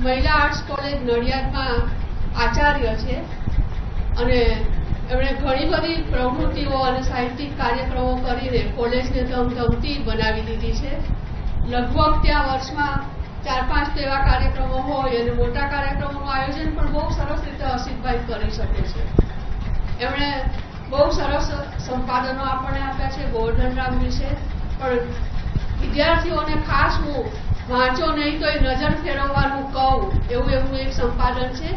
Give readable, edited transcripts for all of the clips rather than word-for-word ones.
મહિલા arts college નડિયાદમાં Acharya છે અને એમણે ઘણી બધી પ્રવૃત્તિઓ અને સાહિત્યિક કાર્યક્રમો કરીને કોલેજને ધમધમતી બનાવી દીધી છે. લગભગ ત્યાં વર્ષમાં 4-5 એવા કાર્યક્રમો હોય અને મોટા કાર્યક્રમોનું આયોજન પણ બહુ સરસ રીતે હસીબભાઈ કરી શકે છે. એમણે બહુ સરસ સંપાદનો આપણને આપ્યા છે ગોવર્ધન રામ વિશે. પણ વિદ્યાર્થીઓને ખાસ હું વાંચો નહીં તો એ નજર ફેરવવાનું કહું એવું એક સંપાદન છે,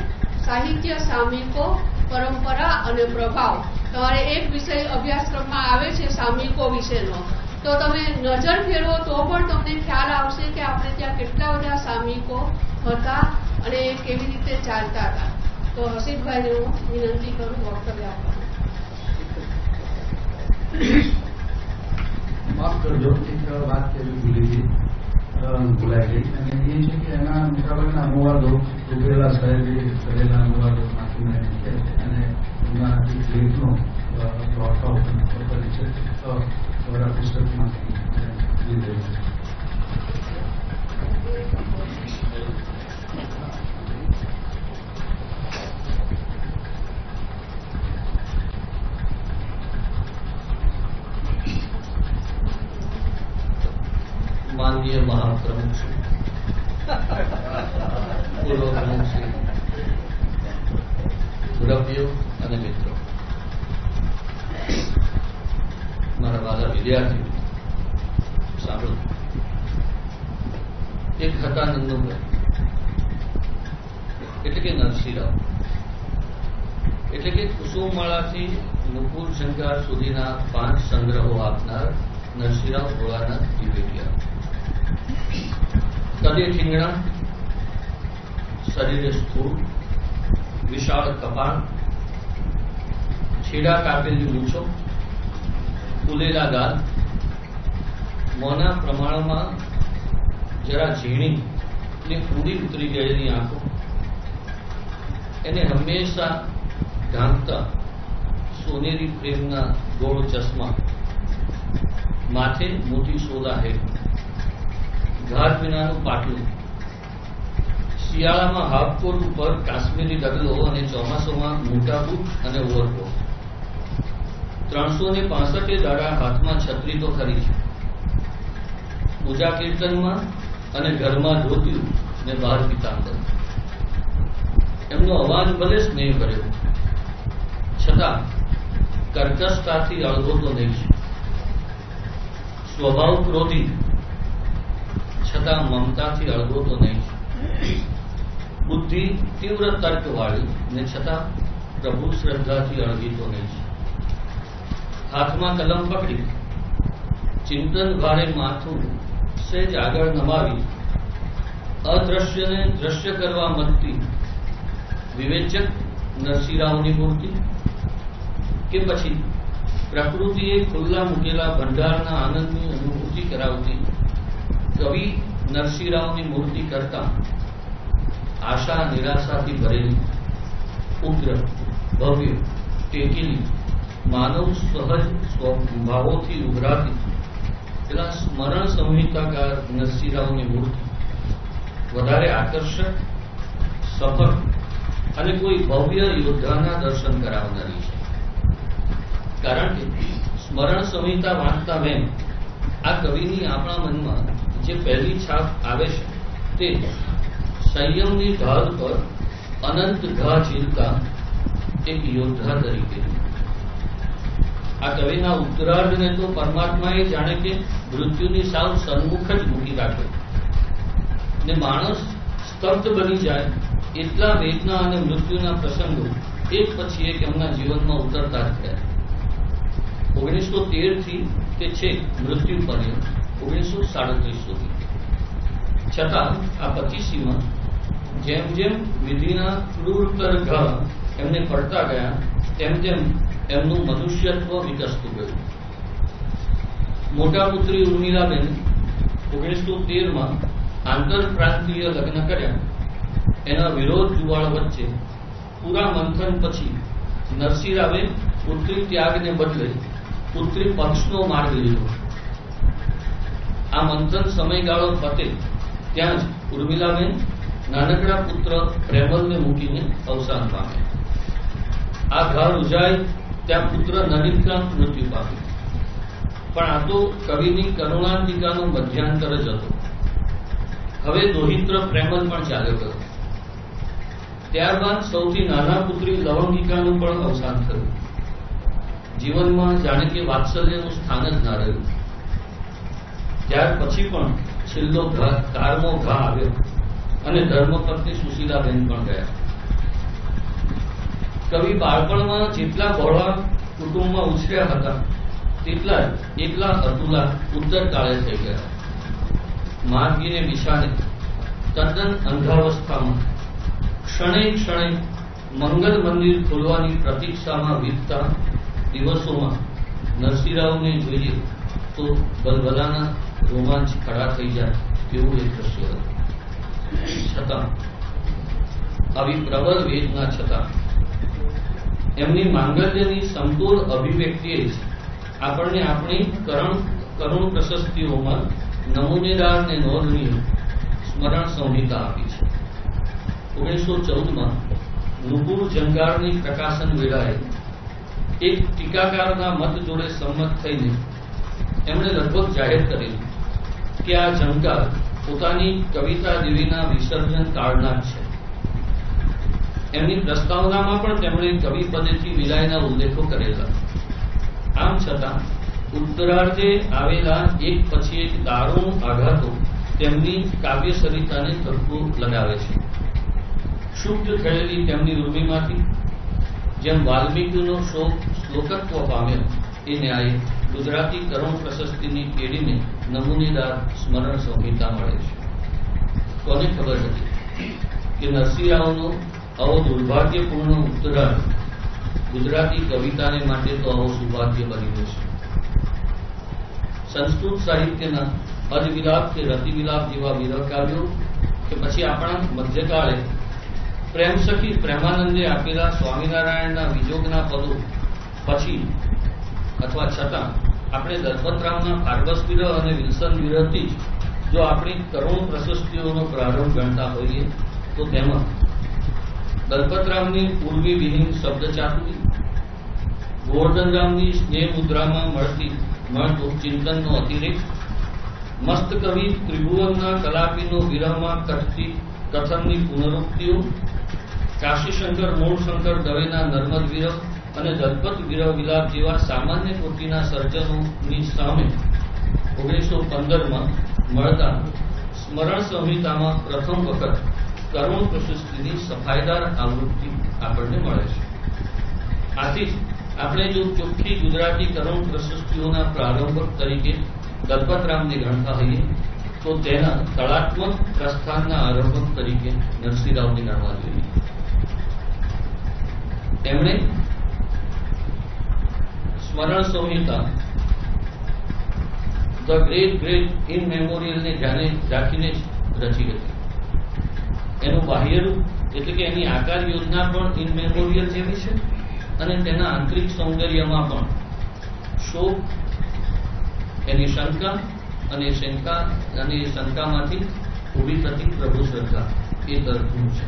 સાહિત્ય સામયિકો, પરંપરા અને પ્રભાવ. તમારે એક વિષય અભ્યાસક્રમમાં આવે છે સામયિકો વિશેનો, તો તમે નજર ફેરવો તો પણ તમને ખ્યાલ આવશે કે આપણે ત્યાં કેટલા બધા સામયિકો હતા અને એ કેવી રીતે ચાલતા હતા. તો હસીબભાઈને હું વિનંતી કરું વક્તવ્ય આપવાનું. માફ કરજો, એક વાત કેવી ભૂલાઈ ગઈ અને એ છે કે એના મોટાભાગના અનુવાદો રૂપેલા સાહેબે કરેલા અનુવાદો નાખીને અને એમના એક લેખનો વાર્તાઓ પણ કરી છે દ્વારા પુસ્તકમાંથી લીધેલું છે. माननीय महाप्रमुख श्री पूर्व प्रमुख श्री मुरब्बियों અને મિત્રો, મારા વાલા વિદ્યાર્થીઓ, સાંભળો. એક હતા નંદુભાઈ, એટલે કે નરસિંહરાવ, એટલે કે કુસુમમાળાથી નુપુર શંકર સુધીના 5 સંગ્રહો આપનાર નરસિંહરાવ ભોળાનાથ દિવેટિયા. કદે ઠીંગણા, શરીરે સ્થૂળ, વિશાળ કપાળ, છેડા કાપેલી મૂછો, ફૂલેલા ગાલ, મોંના પ્રમાણમાં જરા ઝીણી ને ઊંડી ઉતરી ગયેલી આંખો, એને હંમેશા ઢાંકતા સોનેરી ફ્રેમના ગોળ ચશ્મા, માથે મોટી સોદા હેર, ઘાટ વિનાનું પાટલું, શિયાળામાં હાફકોટ ઉપર કાશ્મીરી ડગલો અને ચોમાસામાં મોટા બૂટ અને ઓવરકોટ. 365 દાડા હાથમાં છત્રી તો ખરી છે. પૂજા કીર્તનમાં અને ઘરમાં ધોત્યું ને બહાર પિતાંબર. એમનો અવાજ ભલે સ્નેહ કર્યો, છતાં કર્કશતાથી અળગો તો નહીં છે. સ્વભાવ ક્રોધી, છતાં મમતાથી અળગો તો નહીં છે. બુદ્ધિ તીવ્ર તર્કવાળી ને છતાં પ્રભુ શ્રદ્ધાથી અળગી તો નહીં છે. હાથમાં કલમ પકડી ચિંતન ભારે માથું સહેજ આગળ નમાવી અદ્રશ્યને દ્રશ્ય કરવા મથતી વિવેચક નરસિંહરાવની મૂર્તિ, કે પછી પ્રકૃતિએ ખુલ્લા મૂકેલા ભંડારના આનંદની અનુભૂતિ કરાવતી કવિ નરસિંહરાવની મૂર્તિ કરતા આશા નિરાશાથી ભરેલી, ઉગ્ર, ભવ્ય, ટેકેલી, માનવ સહજ સ્વભાવોથી ઉભરાતી પેલા સ્મરણ સંહિતાકાર નરસિંહરાવની મૂર્તિ વધારે આકર્ષક, સફળ અને કોઈ ભવ્ય યોદ્ધાના દર્શન કરાવનારી છે. કારણ કે સ્મરણ સંહિતા વાંચતા વેમ આ કવિની આપણા મનમાં જે પહેલી છાપ આવે છે તે સંયમની ઢાલ પર અનંત ઘા ઝીલતા એક યોદ્ધા તરીકે. આ કવિના ઉત્તરાર્ધને તો પરમાત્માએ જાણે કે મૃત્યુની સાવ સન્મુખ જ મૂકી રાખ્યો ને માણસ સ્તબ્ધ બની જાય એટલા વેદના અને મૃત્યુના પ્રસંગો એક પછી એક એમના જીવનમાં ઉતરતા જ ગયા. 1913 થી તે છેક મૃત્યુ પર્યંત 1937 સુધી. છતાં આ 25સીમાં જેમ જેમ વિધિના ક્રૂરતર ઘા એમને પડતા ગયા તેમ તેમ એમનું મનુષ્યત્વ વિકસતું ગયું. મોટા પુત્રી ઉર્મિલાબેન 1913માં આંતરપ્રાંતીય લગ્ન કર્યા. એના વિરોધ જુવાળ વચ્ચે પૂરા મંથન પછી નરસિંહરાવે પુત્રી ત્યાગને બદલે પુત્રી પક્ષનો માર્ગ લીધો. આ મંથન સમયગાળો પતે ત્યાં જ ઉર્મિલાબેન નાનકડા પુત્ર પ્રેમલને મૂકીને અવસાન પામે. આ ઘા રૂજાય ત્યાં પુત્ર નલિનકાંત મૃત્યુ પામ્યો. પણ આ તો કવિની કરુણાંતિકાનો મધ્યાંતર જ હતો. હવે દોહિત્ર પ્રેમલ પણ ચાલ્યો ગયો. ત્યારબાદ સૌથી નાના પુત્રી લવંગિકાનું પણ અવસાન થયું. જીવનમાં જાણે કે વાત્સલ્યનું સ્થાન જ ના રહ્યું. ત્યાર પછી પણ છેલ્લો કારમો ઘા આવ્યો અને ધર્મપત્ની સુશીલાબેન પણ ગયા. કવિ બાળપણમાં જેટલા બહોળા કુટુંબમાં ઉછર્યા હતા તેટલા જ એકલા અતુલા ઉત્તરકાળે થઈ ગયા. માર્ગીને વિશાળે તદ્દન અંધાવસ્થામાં ક્ષણે ક્ષણે મંગલ મંદિર ખોલવાની પ્રતીક્ષામાં વીતતા દિવસોમાં નરસિંહરાવને જોઈએ તો બલબલાના રોમાંચ ખડા થઈ જાય તેવું એક દ્રશ્ય હતું. છતાં આવી પ્રબળ વેદના છતાં એમની માંગલ્યની સમતોલ અભિવ્યક્તિએ જ આપણને આપણી કરુણ પ્રશસ્તિઓમાં નમૂનેદાર ને નોંધનીય સ્મરણ સંહિતા આપી છે. 1914માં નુપુર જંગારની પ્રકાશન વેળાએ એક ટીકાકારના મત જોડે સંમત થઈને એમણે લગભગ જાહેર કરેલું કે આ જંકાર પોતાની કવિતા દેવીના વિસર્જન કાળના જ છે. એમની પ્રસ્તાવનામાં પણ તેમણે કવિ પદેથી વિદાયના ઉલ્લેખો કરેલા. આમ છતાં ઉત્તરાર્ધે આવેલા એક પછી એક દારૂણ આઘાતો તેમની કાવ્ય સરિતાને ધક્કો લગાવે છે. શુદ્ધ થયેલી તેમની ઉર્મિમાંથી જેમ વાલ્મીકીનો શ્લોકત્વ પામ્યો એ ન્યાયે ગુજરાતી કરુણ પ્રશસ્તિની કેડીને નમૂનેદાર સ્મરણ સંહિતા મળે છે. કોને ખબર હતી કે નરસિંહરાવનો આવો દુર્ભાગ્યપૂર્ણ ઉત્તરાર્ધ ગુજરાતી કવિતાને માટે તો આવો સૌભાગ્ય બની જશે. સંસ્કૃત સાહિત્યના અજવિલાપ કે રતિવિલાપ જેવા વિરહ કાવ્યો કે પછી આપણા મધ્યકાળે પ્રેમસખી પ્રેમાનંદે આપેલા સ્વામિનારાયણના વિજોગના પદો પછી અથવા છતાં આપણે દલપતરામના ફાર્બસ વિરહ અને વિલ્સન વિરહથી જ જો આપણી કરુણ પ્રશસ્તિઓનો પ્રારંભ ગણતા હોઈએ તો તેમાં દલપતરામની પૂર્વી વિહીન શબ્દ ચાતુરી, ગોવર્ધનરામની સ્નેહ મુદ્રામાં મળતો ચિંતનનો અતિરેક, મસ્ત કવિ ત્રિભુવનના કલાપીનો વિરહમાં કથતી કથનની પુનરુક્તિઓ, કાશીશંકર મૂળશંકર દવેના નર્મદ વિરહ અને દલપત વિરહ વિલાપ જેવા સામાન્ય કોટીના સર્જનોની સામે 1915માં મળતા સ્મરણ સંહિતામાં પ્રથમ વખત કરુણ પ્રશસ્તિની સફાઈદાર આવૃત્તિ આપણને મળે છે. આથી જ આપણે જો ચોખ્ખી ગુજરાતી કરુણ પ્રશસ્તિઓના પ્રારંભક તરીકે દલપતરામને ગણતા હોઈએ તો તેના તળાત્મક પ્રસ્થાનના આરંભક તરીકે નરસિંહરાવને ગણવા જોઈએ. તેમણે સ્મરણ સંહિતા ધ ગ્રેટ ઇન મેમોરિયલને ધ્યાને રાખીને જ રચી હતી. એનું બાહ્યરૂપ એટલે કે એની આકાર યોજના પણ ઇન મેમોરિયલ જેવી છે અને તેના આંતરિક સૌંદર્યમાં પણ શોક, એની શંકા અને શંકામાંથી ઊભી થતી પ્રભુ શ્રદ્ધા એ તરફનું છે.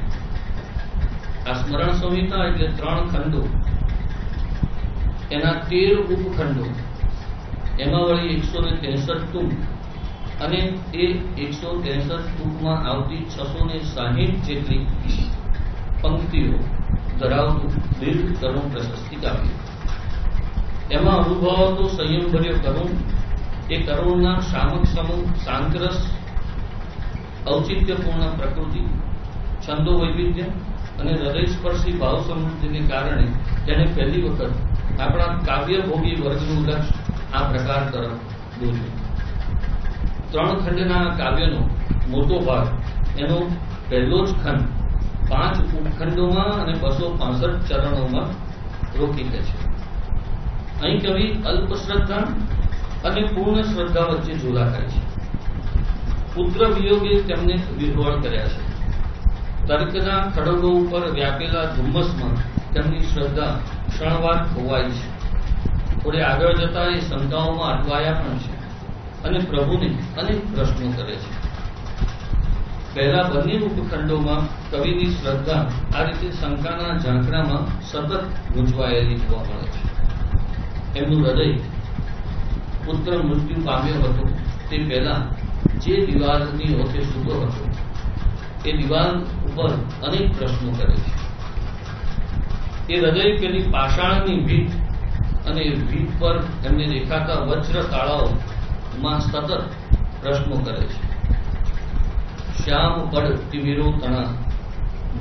આ સ્મરણ સંહિતા એટલે 3 ખંડો, એના 13 ઉપખંડો, એમાં વળી 163 ટૂંક અને એ 163 ટૂંકમાં આવતી 660 જેટલી પંક્તિઓ ધરાવતું દીર્ઘ કરુણ પ્રશસ્તિ કાવ્ય. એમાં અનુભવાતો સંયમભર્યો કરુણ, એ કરુણના શામક સમૂહ, શાંતરસ, ઔચિત્યપૂર્ણ પ્રકૃતિ, છંદો વૈવિધ્ય અને હૃદયસ્પર્શી ભાવ સમૃદ્ધિને કારણે તેને પહેલી વખત આપણા કાવ્યભોગી વર્ગનું લક્ષ્ય આ પ્રકાર તરફ દોર્યું. 3 ખંડના કાવ્યનો મોટો ભાગ એનો પહેલો જ ખંડ 5 ઉપખંડોમાં અને 265 ચરણોમાં રોકી દે છે. અહીં કવિ અલ્પ શ્રદ્ધા અને પૂર્ણ શ્રદ્ધા વચ્ચે ઝોલા ખાય છે. પુત્ર વિયોગે તેમને વિહવળ કર્યા છે. તર્કના ખડગો ઉપર વ્યાપેલા ધુમ્મસમાં તેમની શ્રદ્ધા ક્ષણવાર ખોવાય છે. થોડે આગળ જતા એ શંકાઓમાં અટવાયા પણ છે અને પ્રભુને અનેક પ્રશ્નો કરે છે. પહેલા બંને ઉપખંડોમાં કવિની શ્રદ્ધા આ રીતે શંકાના ઝાંખરામાં સતત ગૂંચવાયેલી જોવા મળે છે. એમનું હૃદય પુત્ર મૃત્યુ પામ્યો હતો તે પહેલા જે દિવાલની ઓથે સૂતો હતો એ દિવાલ ઉપર અનેક પ્રશ્નો કરે છે. એ હૃદય પેલી પાષાણની ભીત અને ભીત પર એમને દેખાતા વજ્ર તાળાઓમાં સતત પ્રશ્નો કરે છે. શ્યામ પડ તિમિરો તણા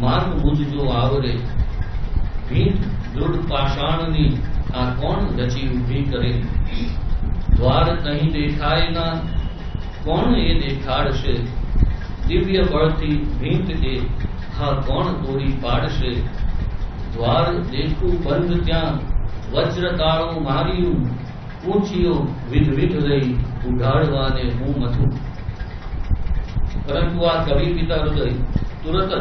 માર્ગ મુજ જો આવરે, ભીત દૃઢ પાષાણની આ કોણ રચી ઊભી કરે, દ્વાર નહીં દેખાય ના કોણ એ દેખાડશે, દિવ્ય બળથી ભીંત એ હા કોણ તોડી પાડશે, દ્વાર દેખું બંધ ત્યાં વજ્ર તાળું માર્યું, ઊંચીઓ વિધ લઈ ઉઘાડવાને હું મથું. પરંતુ આ કવિ પિતા હૃદય તુરત જ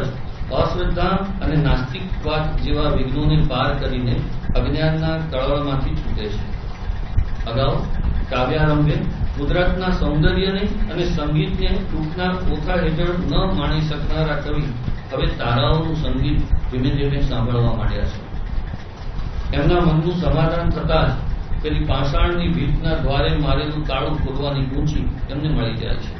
અશ્રદ્ધા અને નાસ્તિકવાદ જેવા વિઘ્નોને પાર કરીને અજ્ઞાનના કળવળમાંથી છૂટે છે. અગાઉ કાવ્યારંભે કુદરતના સૌંદર્યને અને સંગીતને ટૂંકના પોથા હેઠળ ન માણી શકનારા કવિ હવે તારાઓનું સંગીત ધીમે ધીમે સાંભળવા માંડ્યા છે. એમના મનનું સમાધાન થતાં જ પેલી પાષાણની ભીતના દ્વારે મારેલું તાળું ખોલવાની ગૂંચી એમને મળી જાય છે.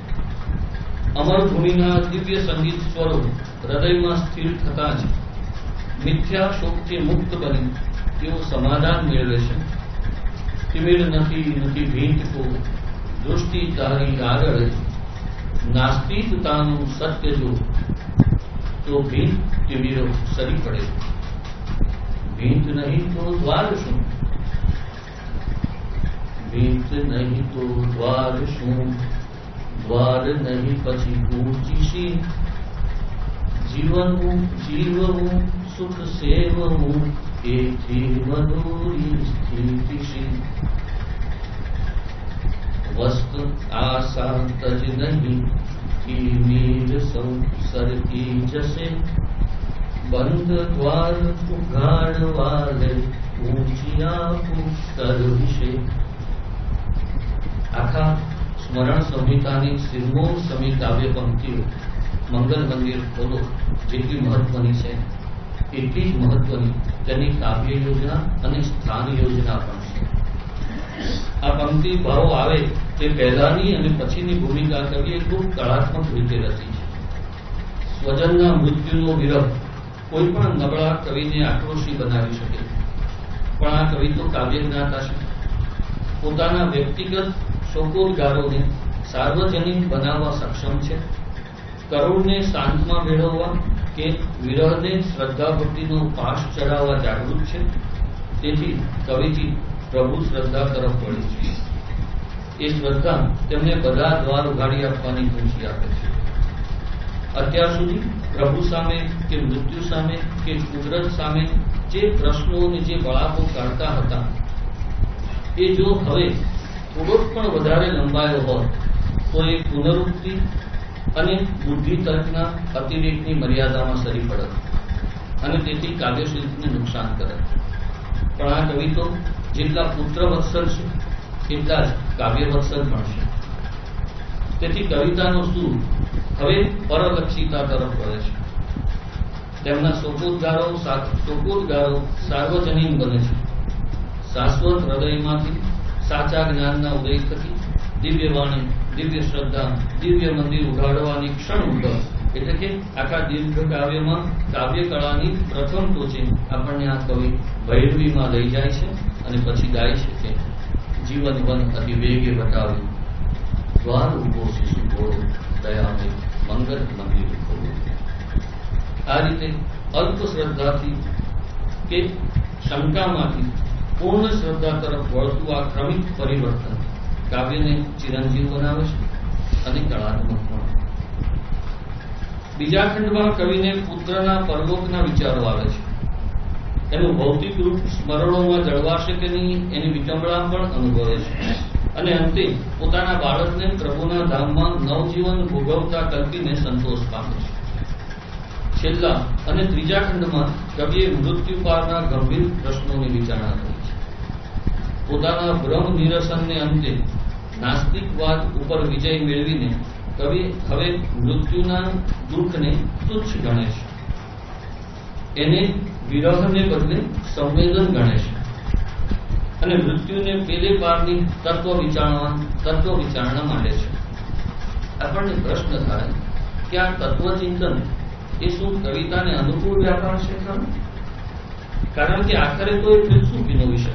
અમરભૂમિના દિવ્ય સંગીત સ્વરો હૃદયમાં સ્થિર થતાં જ મિથ્યા શોકથી મુક્ત બની તેઓ સમાધાન મેળવે છે. તિમિર નથી ભીંત કો દૃષ્ટિ તારી આગળ, નાસ્તિકતાનું સત્ય જો તો ભીંત તિમિરો સરી પડે. ભીંત નહીં તો દ્વાર શું, ભીંત નહીં તો દ્વાર શું, દ્વાર નહીં પછી ઊંચી, જીવવું જીવવું સુખ સેવવું એથી મધુરી સ્થિતિ. વસ્ત આશા તજ નહીં કી નીર સરકી જશે, બંધ દ્વાર ઉઘાડવા લે ઊંચિયા પુષ્કર વિશે. આખા સ્મરણ સંહિતાની સિરમોર સમી કાવ્ય પંક્તિઓ મંગલ મંદિર ખોલો જેટલી મહત્વની છે એટલી જ મહત્વની તેની કાવ્ય યોજના અને સ્થાન યોજના પણ છે. આ પંક્તિ ભાવો આવે તે પહેલાની અને પછીની ભૂમિકા કવિએ ખૂબ કળાત્મક રીતે રચી છે. સ્વજનના મૃત્યુનો વિરહ કોઈ પણ નબળા કવિને આક્રોશી બનાવી શકે, પણ આ કવિ તો કાવ્ય જ્ઞાતા છે. પોતાના વ્યક્તિગત શોકોદ્ગારોને સાર્વજનિક બનાવવા સક્ષમ છે. કરુણને શાંતમાં ભેળવવા કે વિરહને શ્રદ્ધા ભક્તિનો પાશ ચડાવવા જાગૃત છે. તેથી કવિજી પ્રભુ શ્રદ્ધા તરફ વળી છે. એ શ્રદ્ધા તેમને બધા દ્વાર ઉઘાડી આપવાની ખુશી આપે છે. અત્યાર સુધી પ્રભુ સામે કે મૃત્યુ સામે કે કુદરત સામે જે પ્રશ્નો અને જે બળાપો કાઢતા હતા એ જો હવે થોડોક પણ વધારે લંબાયો હોત તો એ પુનરુક્તિ અને બુદ્ધિ તર્કના અતિરેકની મર્યાદામાં સરી પડત અને તેથી કાવ્યશિલ્પને નુકસાન કરે. પણ આ કવિ તો જેટલા પુત્ર વત્સલ છે એટલા જ કાવ્ય વત્સલ પણ છે. તેથી કવિતાનો સૂર હવે પરલક્ષિતા તરફ વળે છે. તેમના શોકોદ્ગારો સાર્વજનિક બને છે. શાશ્વત હૃદયમાંથી સાચા જ્ઞાનના ઉદય થકી દિવ્ય વાણી, દિવ્ય શ્રદ્ધા, દિવ્ય મંદિર ઉઘાડવાની ક્ષણ ઉદ્ભવ એટલે કે આખા દીર્ઘ કાવ્યમાં કાવ્ય કળાની પ્રથમ ટોચે આપણને આ કવિ ભૈરવીમાં લઈ જાય છે અને પછી ગાય છે કે જીવન વન અતિ વેગે બતાવ્યું, દ્વાર ઉભો શિશુ ઘોડો દયામય મંગલ મંદિર ખોલો. આ રીતે અલ્પ શ્રદ્ધાથી કે શંકામાંથી પૂર્ણ શ્રદ્ધા તરફ વળતું આ ક્રમિક પરિવર્તન કાવ્યને ચિરંજીવ બનાવે છે અને કળાત્મક પણ. બીજા ખંડમાં કવિને પુત્રના પરલોકના વિચારો આવે છે. એનું ભૌતિક રૂપ સ્મરણોમાં જળવાશે કે નહીં એની વિટંબણા પણ અનુભવે છે અને અંતે પોતાના બાળકને પ્રભુના ધામમાં નવજીવન ભોગવતા કલ્પીને સંતોષ પામે છે. છેલ્લા અને ત્રીજા ખંડમાં કવિએ મૃત્યુ પારના ગંભીર પ્રશ્નોની વિચારણા કરી છે. પોતાના ભ્રમ નિરસનને અંતે નાસ્તિકવાદ ઉપર વિજય મેળવીને કવિ હવે મૃત્યુના દુઃખને તુચ્છ ગણે છે. એને વિરહને બદલે સંવેદન ગણે છે અને મૃત્યુને પેલે પારની તત્વ વિચારણા માંડે છે. આપણને પ્રશ્ન થાય કે આ તત્વચિંતન એ શું કવિતાને અનુકૂળ વ્યાપાર છે ખરો? કારણ કે આખરે તો એ ફિલસૂફીનો વિષય,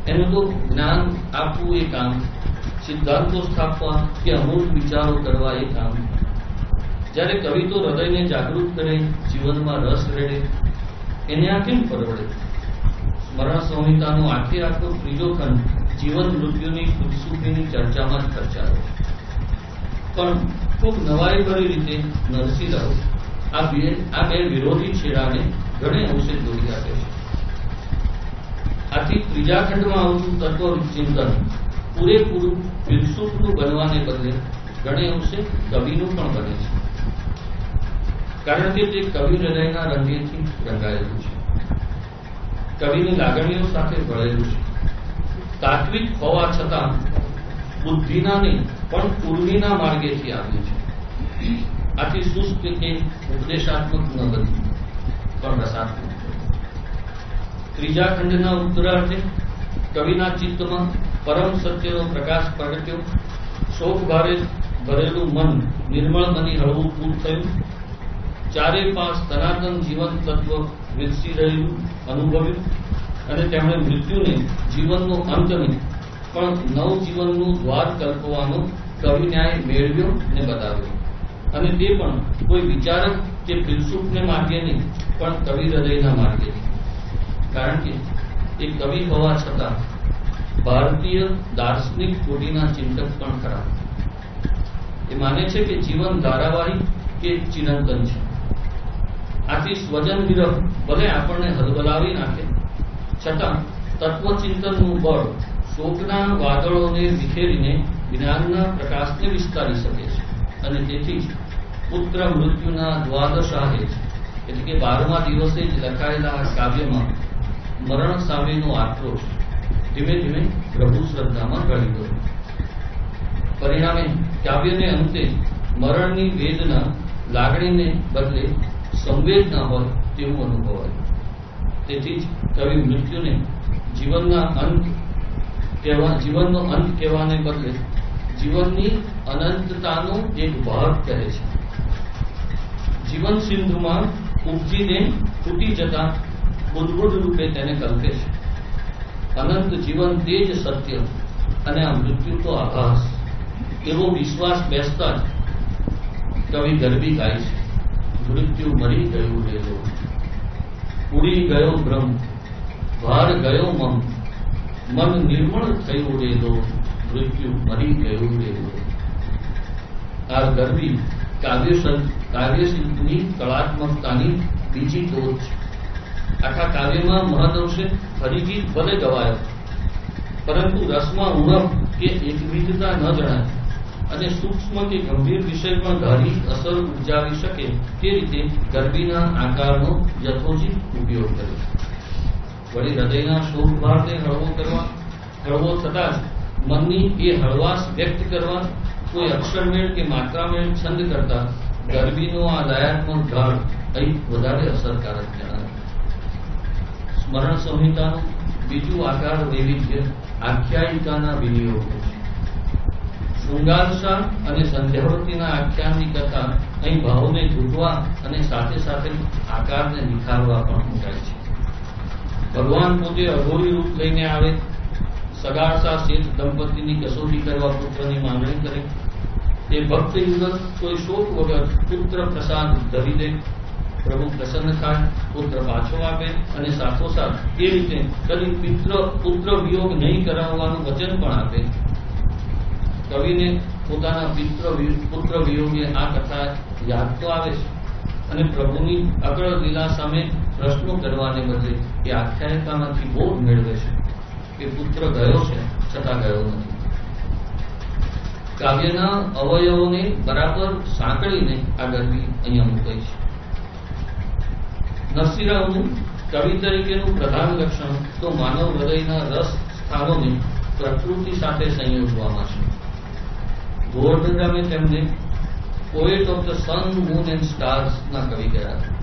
એનું તો જ્ઞાન આપવું એ કામ, સિદ્ધાંતો સ્થાપવા કે અમૂર્ત વિચારો કરવા એ કામ. જ્યારે કવિ તો હૃદયને જાગૃત કરે, જીવનમાં રસ રેડે, એને આ કેમ પરવડે? સ્મરણ સંહિતાનો આખો ત્રીજો ખંડ જીવન મૃત્યુની ફિલસૂફીની ચર્ચામાં જ ખર્ચાયો. પણ ખૂબ નવાઈ ભરી રીતે નરસિંહરાવ આ બે વિરોધી છેડાને ઘણે અંશે જોડી આપે છે. આથી ત્રીજા ખંડમાં આવતું તત્વચિંતન પૂરેપૂરું ફિલસૂફનું બનવાને બદલે ઘણે અંશે કવિનું પણ બને છે. કારણ કે તે કવિ હૃદયના રંગેથી રંગાયેલું છે, કવિની લાગણીઓ સાથે ભળેલું છે. તાત્વિક હોવા છતાં બુદ્ધિના નહીં પણ પૂર્વીના માર્ગેથી આવ્યું છે. આથી શુષ્ક કે ઉપદેશાત્મક ન બન્યું પણ રસાત્મક. ત્રીજા ખંડના ઉત્તરાર્ધે કવિના ચિત્તમાં પરમ સત્યનો પ્રકાશ પ્રગટ્યો. શોક ભારે ભરેલું મન નિર્મળ બની હળવું પૂર થયું. ચારે પાંચ સનાતન જીવન તત્વ વિકસી રહેલું અનુભવ્યું અને તેમણે મૃત્યુને જીવનનો અંત નહીં પણ નવજીવનનું દ્વાર કલ્પવાનો કવિ ન્યાય મેળવ્યો ને બતાવ્યો. અને તે પણ કોઈ વિચારક કે ફિલસૂફને માર્ગે નહીં પણ કવિ હૃદયના માર્ગે. કારણ કે એ કવિ હોવા છતાં ભારતીય દાર્શનિક કોટીના ચિંતક પણ ખરા. એ માને છે કે જીવન ધારાવાહી કે ચિરંતન છે. આથી સ્વજન વિરહ ભલે આપણને હલબલાવી નાખે છતાં તત્વચિંતનનું બળ શોકના વાદળોને વિખેરીને જ્ઞાનના પ્રકાશને વિસ્તારી શકે છે. અને તેથી જ પુત્ર મૃત્યુના દ્વાદશાહે એટલે કે 12મા દિવસે જ લખાયેલા આ કાવ્યમાં મરણ સામેનો આક્રોશ ધીમે ધીમે પ્રભુ શ્રદ્ધામાં ગળી ગયો. પરિણામે કાવ્યને અંતે મરણની વેદના લાગણીને બદલે સંવેદના હોય તેવું અનુભવાય. તેથી જ કવિ મૃત્યુને જીવનનો અંત કહેવાને બદલે જીવનની અનંતતાનો એક ભાગ કહે છે. જીવન સિંધુમાં ઉપજીને ફૂટી જતા બુદ્બુદ રૂપે તેને કલ્પે છે. અનંત જીવન તે જ સત્ય અને આ મૃત્યુ તો આભાસ એવો વિશ્વાસ બેસતા જ કવિ ગરબી ગાય છે. મૃત્યુ મરી ગયું રેલો, ઉડી ગયો બ્રહ્મ, ભાર ગયો મમ, મન નિર્મળ થયું રેલો, મૃત્યુ મરી ગયું રેલો. આ ગરબી કાવ્યશિલ્પની કળાત્મકતાની બીજી ટોચ છે. આખા કાવ્યમાં મહદઅંશે ફરીથી ભલે ગવાયો પરંતુ રસમાં ઉણપ કે એકવિધતા ન જણાય અને સૂક્ષ્મ કે ગંભીર વિષય પણ ધારી અસર ઉપજાવી શકે તે રીતે ગરબીના આકારનો યથોચિત ઉપયોગ કર્યો. વળી હૃદયના શોકભારને હળવો થતા જ મનની એ હળવાશ વ્યક્ત કરવા કોઈ અક્ષરમેળ કે માત્રામેળ છંદ કરતા ગરબીનો આ લયાત્મક ઢાળ અહીં વધારે અસરકારક જણાય. સ્મરણ સંહિતાનું બીજું આકાર વૈવિધ્ય આખ્યાયિકાના વિનિયોગો છે. શૃંગારશા અને સંધ્યાવતીના આખ્યાનની કથા અહીં ભાવને જોડવા અને સાથે સાથે આકારને નિખારવા પણ મૂકાય છે. ભગવાન પોતે અઘોરી રૂપ લઈને આવે, સગાળસા શેઠ દંપતીની કસોટી કરવા પુત્રની માંગણી કરે. તે ભક્ત યુવક કોઈ શોક વગર પુત્ર પ્રસાદ ધરી દે, પ્રભુ પ્રસન્ન થાય, પુત્ર પાછો આપે અને સાથોસાથ એ રીતે કદી પુત્ર વિયોગ નહીં કરાવવાનું વચન પણ આપે. કવિને પોતાના પુત્ર વિયોગે આ કથા યાદ તો આવે છે અને પ્રભુની અકળ લીલા સામે પ્રશ્નો કરવાને બદલે એ આખ્યાયિકામાંથી બોધ મેળવે છે કે પુત્ર ગયો છે છતાં ગયો નથી. કાવ્યના અવયવોને બરાબર સાંકળીને આ ગરબી અહીંયા મૂકાઈ છે. નરસિંહરાવનું કવિ તરીકેનું પ્રધાન લક્ષણ તો માનવ હૃદયના રસ સ્થાનોને પ્રકૃતિ સાથે સંયોજવામાં છે. ગોવર્ધન રામે તેમને poet of the sun, moon and સ્ટાર્સના કવિ ગયા હતા.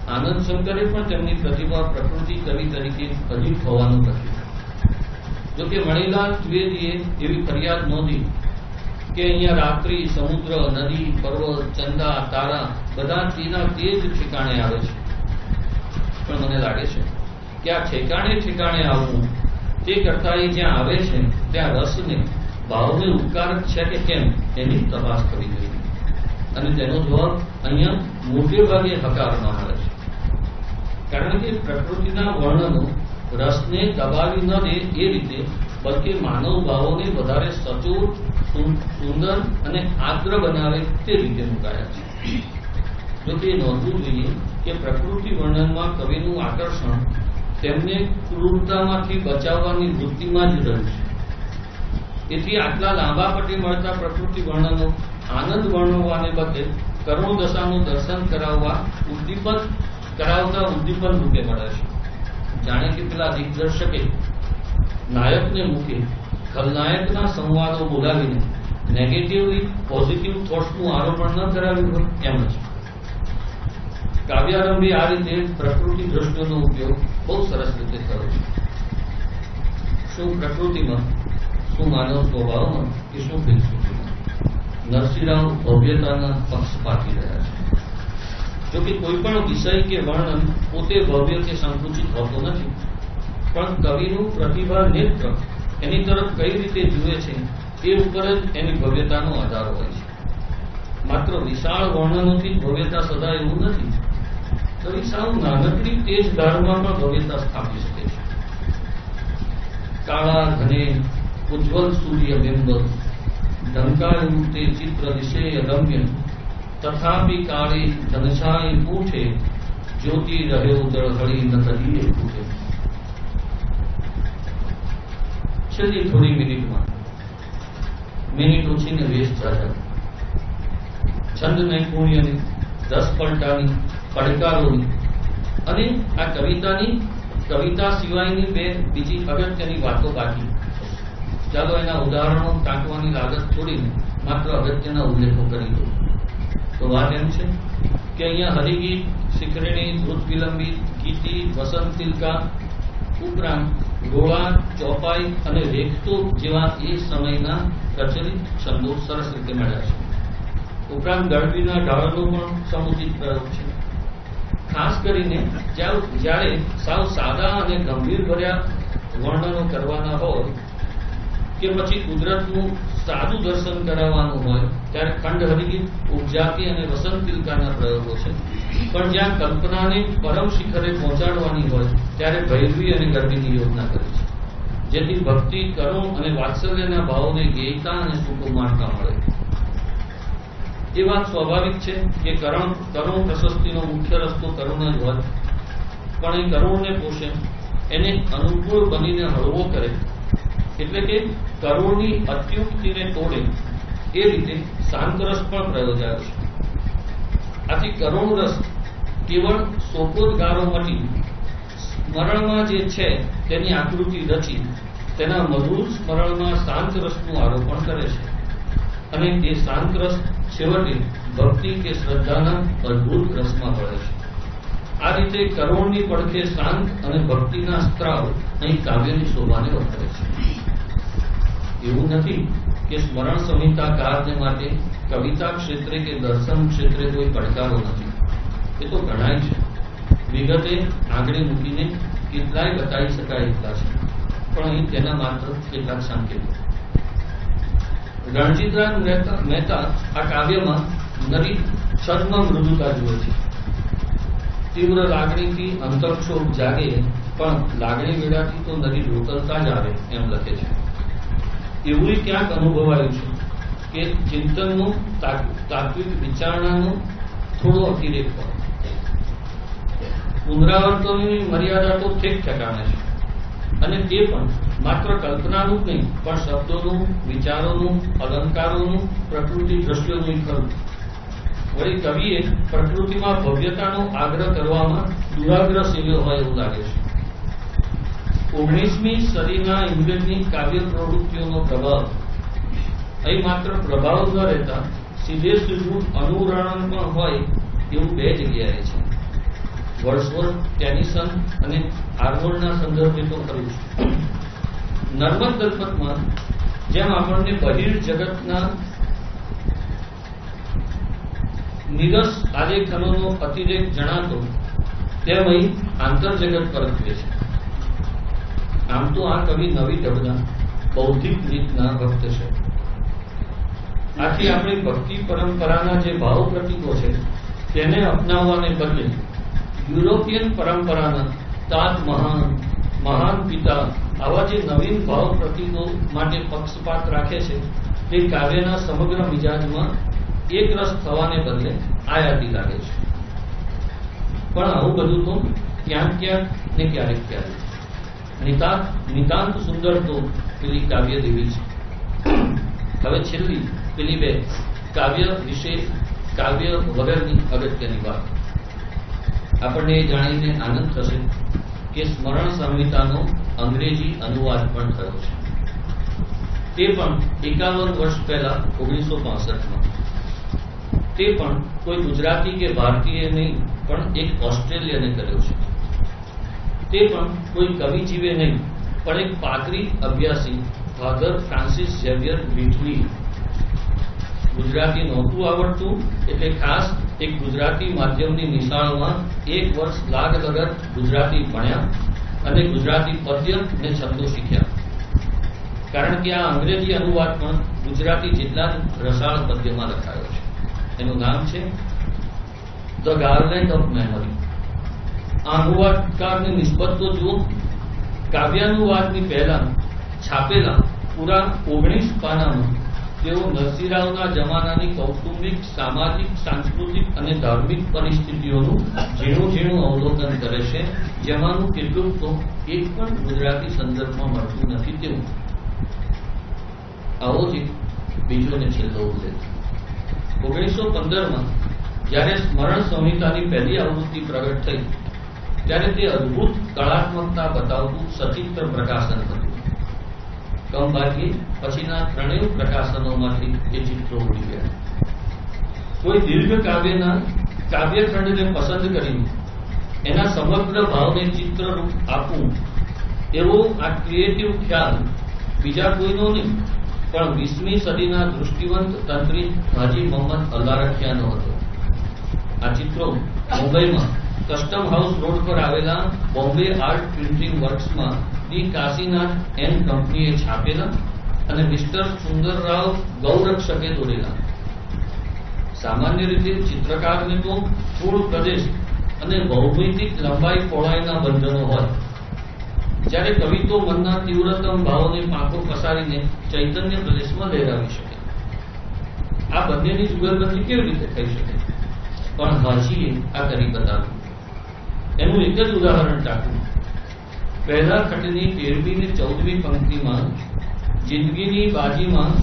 આનંદ શંકરે પણ તેમની પ્રતિભા પ્રકૃતિ કવિ તરીકે હજી હોવાનું લખ્યું. જોકે મણિલાલ દ્વિવેદીએ એવી ફરિયાદ નોંધી કે અહીંયા રાત્રિ, સમુદ્ર, નદી, પર્વત, ચંદા, તારા બધા તેના તે જ ઠેકાણે આવે છે. પણ મને લાગે છે કે આ ઠેકાણે આવવું તે કરતા એ જ્યાં આવે છે ત્યાં રસને, ભાવને ઉપકારક છે કે કેમ એની તપાસ કરવી જોઈએ. અને તેનો જવાબ અહીંયા મોટે ભાગે હકારમાં મળે છે. કારણ કે પ્રકૃતિના વર્ણનો રસને દબાવી ન દે એ રીતે, બલકે માનવ ભાવોને વધારે સચોટ, સુંદર અને આદ્ર બનાવે તે રીતે મુકાયા છે. જો તે નોંધવું જોઈએ કે પ્રકૃતિ વર્ણનમાં કવિનું આકર્ષણ તેમને ક્રૂરતામાંથી બચાવવાની વૃત્તિમાં જ રહ્યું છે. તેથી આટલા લાંબા પટ્ટી મળતા પ્રકૃતિ વર્ણનો આનંદ વર્ણવવાને બદલે કરુણદશાનું દર્શન કરાવતા ઉદ્દીપન રૂપે મળે છે. જાણે કે પેલા દિગ્દર્શકે નાયકને મૂકે ખલનાયકના સંવાદો બોલાવીને નેગેટિવલી પોઝિટિવ થોટ્સનું આરોપણ ન કરાવ્યું હોય એમ જ. કાવ્યારંભે આ રીતે પ્રકૃતિ દ્રષ્ટિઓનો ઉપયોગ બહુ સરસ રીતે કર્યો છે. શું પ્રકૃતિમાં, શું માનવ સ્વભાવમાં કે શું ફિલસૂફીમાં નરસિંહરાવ ભવ્યતાના પક્ષપાતી રહ્યા છે. જોકે કોઈ પણ વિષય કે વર્ણન પોતે ભવ્ય કે સંકુચિત હોતો નથી, પણ કવિનું પ્રતિભા નેત્ર એની તરફ કઈ રીતે જુએ છે એ ઉપર જ એની ભવ્યતાનો આધાર હોય છે. માત્ર વિશાળ વર્ણનોથી જ ભવ્યતા સદાય એવું નથી. કવિ સાવ નાનકડી તેજ ધારમાં પણ ભવ્યતા સ્થાપી શકે છે. કાળા ઘને ઉજ્જવલ સૂર્ય બિંબ ઢંકાયું તે ચિત્ર વિષય રમ્ય તથાપિ કાળી ઘનછાઈ પૂઠે જ્યોતિ રહ્યો દળહળી ન કદીએ પૂઠે. છેલ્લી થોડી મિનિટ ઓછીને વેસ્ટ જાજા, છંદ નૈપુણ્યની, રસ પલટાની, પડકારોની અને આ કવિતા સિવાયની બે બીજી અગત્યની વાતો બાકી. ચાલો એના ઉદાહરણો ટાંકવાની લાગત છોડીને માત્ર અગત્યના ઉલ્લેખો કરી દો. તો વાત એમ છે કે અહીંયા હરિગીત, શિખરણી, ધ્રુત વિલંબિત, ગીતી, વસંત તિલકા ઉપરાંત ગોળા, ચોપાઈ અને રેખતો જેવા એ સમયના પ્રચલિત છંદો સરસ રીતે મળ્યા છે. ઉપરાંત ગળવીના ઢાળનો પણ સમુચિત પ્રયોગ છે. ખાસ કરીને જ્યારે સાવ સાદા અને ગંભીર ભર્યા વર્ણનો કરવાના હોય કે પછી કુદરતનું સાદું દર્શન કરાવવાનું હોય ત્યારે ખંડ હરિગીત, ઉપજાતિ અને વસંત તિલકાના પ્રયોગો છે. પણ જ્યાં કલ્પનાને પરમ શિખરે પહોંચાડવાની હોય ત્યારે ભૈરવી અને ગરબીની યોજના કરી છે, જેથી ભક્તિ, કરુણ અને વાત્સલ્યના ભાવોને ગેયતા અને સુકુમારતા મળે. એ વાત સ્વાભાવિક છે કે કરુણ પ્રશસ્તિનો મુખ્ય રસ્તો કરુણ જ હોય, પણ એ કરુણને પોષે, એને અનુકૂળ બનીને હળવો કરે, એટલે કે કરુણની અત્યુક્તિને તોડે એ રીતે શાંત રસ પણ પ્રયોજાયો છે. આથી કરુણ રસ કેવળ સોપોદગારો મટી સ્મરણમાં જે છે તેની આકૃતિ રચી તેના મધુર સ્મરણમાં શાંત રસનું આરોપણ કરે છે. અને એ શાંત રસ છેવટે ભક્તિ કે શ્રદ્ધાના અદભુત રસમાં પડે છે. આ રીતે કરુણની પડખે શાંત અને ભક્તિના સ્ત્રાવ અહીં કાવ્યની શોભાને વધારે છે. એવું નથી કે સ્મરણ સંહિતાકારને માટે કવિતા ક્ષેત્રે કે દર્શન ક્ષેત્રે કોઈ પડકારો નથી. એ તો ઘણાય છે. વિગતે આંગળી મૂકીને કેટલાય બતાવી શકાય એટલા છે, પણ અહીં તેના માત્ર કેટલાક સંકેતો. રણજીતરાજ મહેતા આ કાવ્યમાં નરી છદ્મ મૃદુતા જુએ છે. તીવ્ર લાગણીથી અંતરક્ષોભ જાગે, પણ લાગણી વેળાથી તો નરી રોકલતા જ આવે એમ લખે છે. એવું ક્યાંક અનુભવાયું છે કે ચિંતનનું, તાત્વિક વિચારણાનો થોડો અતિરેક હોય. પુનરાવર્તનની મર્યાદા તો ઠીક ઠેકાણે છે, અને તે પણ માત્ર કલ્પનાનું જ નહીં, પણ શબ્દોનું, વિચારોનું, અલંકારોનું, પ્રકૃતિ દ્રશ્યોનું ખરું. વળી કવિએ પ્રકૃતિમાં ભવ્યતાનો આગ્રહ કરવામાં દુરાગ્રહ સેવ્યો હોય એવું લાગે છે. 19મી સદીના ઇંગ્લેન્ડની કાવ્ય પ્રવૃત્તિઓનો પ્રભાવ અહીં માત્ર પ્રભાવ ન રહેતા સીધે સીધું અનુરણ પણ હોય એવું બે જગ્યાએ છે. વર્ડસવર્થ, ટેનિસન અને આર્નોલ્ડના સંદર્ભે તો ખરું છે. નર્મદ દલપતમાં જેમ આપણને બહિર જગતના નીરસ આલેખનોનો અતિરેક જણાતો, તેમ અહીં આંતરજગત પરત્વે છે. આમ તો આ કવિ નવી ઢબના બૌદ્ધિક રીતના ભક્ત છે. આથી આપણી ભક્તિ પરંપરાના જે ભાવ પ્રતીકો છે તેને અપનાવવાને બદલે યુરોપિયન પરંપરાના તાત મહાન પિતા આવા જે નવીન ભાવ પ્રતીકો માટે પક્ષપાત રાખે છે તે કાવ્યના સમગ્ર મિજાજમાં એક રસ થવાને બદલે આયાતી લાગે છે. પણ આવું બધું તો ક્યાંક ને ક્યારેક નિતાંત સુંદર તો પેલી કાવ્ય દેવી છે. હવે છેલ્લી પેલી બે કાવ્ય વિશે, કાવ્ય વગરની અગત્યની વાત. આપણને એ જાણીને આનંદ થશે કે સ્મરણ સંહિતાનો અંગ્રેજી અનુવાદ પણ થયો છે. તે પણ 51 વર્ષ પહેલા 1965માં. તે પણ કોઈ ગુજરાતી કે ભારતીય નહીં, પણ એક ઓસ્ટ્રેલિયને કર્યો છે. તે પણ કોઈ કવિ જીવે નહીં, પણ એક પાદરી અભ્યાસી ફાધર ફ્રાન્સિસ ઝેવિયર વિટલી. ગુજરાતી નહોતું આવડતું એટલે ખાસ એક ગુજરાતી માધ્યમની નિશાળમાં 1 વર્ષ લાગ લગત ગુજરાતી ભણ્યા અને ગુજરાતી પદ્ય અને છંદો શીખ્યા. કારણ કે આ અંગ્રેજી અનુવાદ પણ ગુજરાતી જેટલા જ રસાળ પદ્યમાં લખાયો છે. એનું નામ છે ધ ગાર્લેન્ડ ઓફ મેમરી. આ અનુવાદકારની નિસ્બત તો જુઓ. કાવ્યાનુવાદની પહેલા છાપેલા પૂરા 19 પાનામાં તેઓ નરસિંહરાવના જમાનાની કૌટુંબિક, સામાજિક, સાંસ્કૃતિક અને ધાર્મિક પરિસ્થિતિઓનું ઝીણું અવલોકન કરે છે, જેમાંનું કેટલુંક તો એક પણ ગુજરાતી સંદર્ભમાં મળતું નથી. તેવું આવો જ બીજો ને છેલ્લો ઉલ્લેખ. 1915માં જ્યારે સ્મરણ સંહિતાની પહેલી આવૃત્તિ પ્રગટ થઈ ત્યારે તે અદભુત કળાત્મકતા બતાવતું સચિત્ર પ્રકાશન હતું. કમભાગ્યે પછીના 3 પ્રકાશનોમાંથી એ ચિત્રો ઉડી ગયા. કોઈ દીર્ઘ કાવ્યખંડને પસંદ કરીને એના સમગ્ર ભાવને ચિત્રરૂપ આપવું, એવો આ ક્રિએટિવ ખ્યાલ બીજા કોઈનો નહીં, પણ 20મી સદીના દૃષ્ટિવંત તંત્રી હાજી મોહમ્મદ અલ્લારખિયાનો હતો. આ ચિત્રો મુંબઈમાં કસ્ટમ હાઉસ રોડ પર આવેલા બોમ્બે આર્ટ પ્રિન્ટિંગ વર્ક્સમાં ડી કાશીનાથ એન કંપનીએ છાપેલા અને મિસ્ટર સુંદરરાવ ગૌરક્ષકે દોરેલા. સામાન્ય રીતે ચિત્રકારને તો સ્થૂળ પ્રદેશ અને ભૌમિતિક લંબાઈ પહોળાઈના બંધનો હોય, જ્યારે કવિ તો મનના તીવ્રતમ ભાવોને પાંખો પસારીને ચૈતન્ય પ્રદેશમાં લહેરાવી શકે. આ બંનેની જુગલબંધી કેવી રીતે થઈ શકે? પણ હાજીએ આ કરી બતાવ્યું. એનું એક જ ઉદાહરણ ટાંકું. પહેલા ખંડની 13મી ને 14મી પંક્તિમાં જિંદગીની બાજીમાં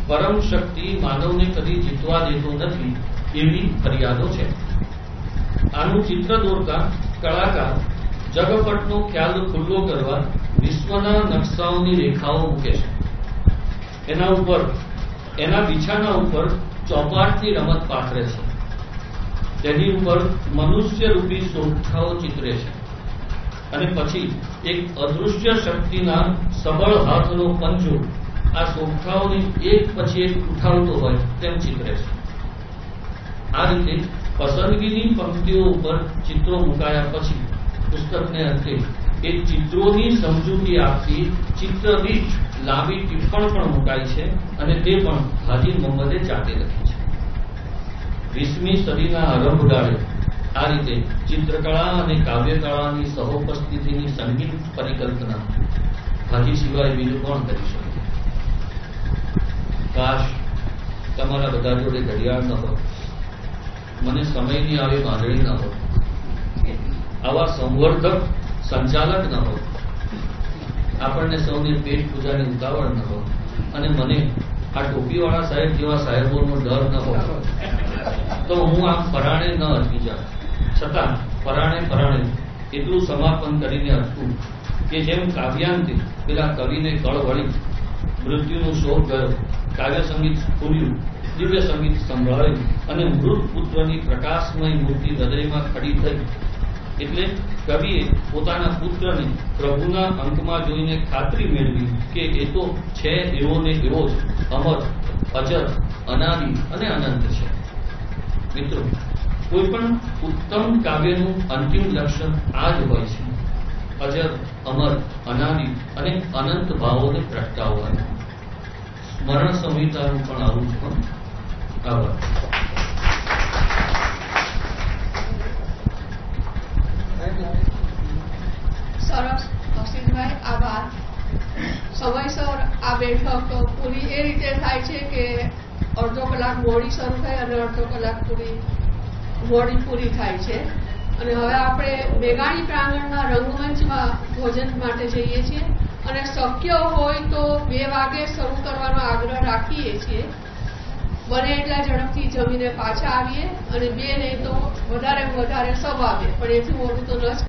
પરમ શક્તિ માનવને કદી જીતવા દેતો નથી એવી ફરિયાદો છે. આનું ચિત્ર દોરતા કલાકાર જગપટનો ખ્યાલ ખુલ્લો કરવા વિશ્વના નકશાઓની રેખાઓ મૂકે છે. એના બિછાના ઉપર ચોપાટની રમત પાથરે છે. તેની ઉપર મનુષ્ય રૂપી સોગઠાઓ ચિતરે છે અને પછી એક અદૃશ્ય શક્તિના સબળ હાથનો પંજો આ સોગઠાઓને એક પછી એક ઉઠાવતો હોય તેમ ચિતરે છે. આ રીતે પસંદગીની પંક્તિઓ ઉપર ચિત્રો મુકાયા પછી પુસ્તકને અંતે એ ચિત્રોની સમજૂતી આપતી ચિત્રદીઠ લાંબી ટિપ્પણ પણ મુકાઈ છે અને તે પણ હાજી મોહમ્મદે જાતે લખી છે. 20મી સદીના આરંભગાળે આ રીતે ચિત્રકળા અને કાવ્યકળાની સહોપસ્થિતિની સંગીત પરિકલ્પના હાજી સિવાય બીજું કોણ કરી શકે? કાશ તમારા બધા જોડે ઘડિયાળ ન હોત, મને સમયની આવી બાંધણી ન હોત, આવા સંવર્ધક સંચાલક ન હોત, આપણને સૌને પેટ પૂજાની ઉતાવળ ન હોત અને મને આ ટોપીવાળા સાહેબ જેવા સાહેબોનો ડર ન હોત, તો હું આમ પરાણે ન અટકી જાત. છતાં પરાણે એટલું સમાપન કરીને અટકું કે જેમ કાવ્યાંતે પેલા કવિને કળ વળી મૃત્યુનો શોક ગયો, કાવ્ય સંગીત પૂર્યું, દિવ્ય સંગીત સંભળાયું અને મૃત પુત્રની પ્રકાશમય મૂર્તિ હૃદયમાં ખડી થઈ. એટલે કવિએ પોતાના પુત્રને પ્રભુના અંકમાં જોઈને ખાતરી મેળવી કે એ તો છે એવો ને એવો જ અમર, અજર, અનાદિ અને અનંત છે. મિત્રો, કોઈ પણ ઉત્તમ કાવ્યનું અંતિમ લક્ષણ આ જ હોય છે: અજર, અમર, અનાદિ અને અનંત ભાવોને પ્રગટાવવાનું. સ્મરણ સંહિતાનું પણ આવું જ પણ. આભાર. સરસ હસીનભાઈ, આભાર. સમયસર આ બેઠક પૂરી એ રીતે થાય છે કે અડધો કલાક મોડી શરૂ થાય અને અડધો કલાક મોડી પૂરી થાય છે. અને હવે આપણે મેઘાણી પ્રાંગણના રંગમંચમાં ભોજન માટે જઈએ છીએ અને શક્ય હોય તો 2 વાગે શરૂ કરવાનો આગ્રહ રાખીએ છીએ. બને એટલા ઝડપથી જમીને પાછા આવીએ અને 2 નહીં તો વધારે સવા 2, પણ એથી મોડું તો ન જ